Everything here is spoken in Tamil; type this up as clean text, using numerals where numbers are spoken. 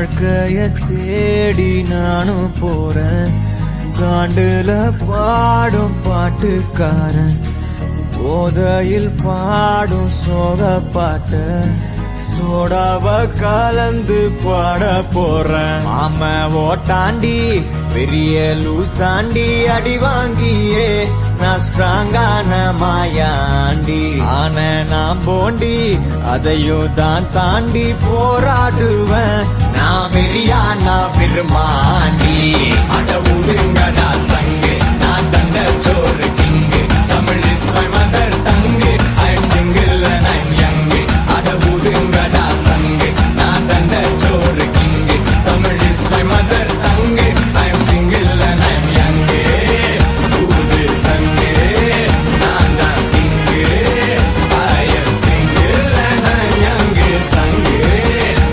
வாழ்க்கைய தேடி நானும் போறேன். காண்டுல பாடும் பாட்டுக்காரன், போதையில் பாடும் சோக பாட்ட சோடாவ கலந்து பாட போறேன். ஆம ஓட்டாண்டி பெரிய லூசாண்டி, அடி வாங்கியே நான் ஸ்ட்ராங்கான மாயாண்டி. ஆன நான் போண்டி அதையும் தான் தாண்டி போராடுவேன். நான் வெறியா நான் பெருமாண்டி. அட உருங்கடா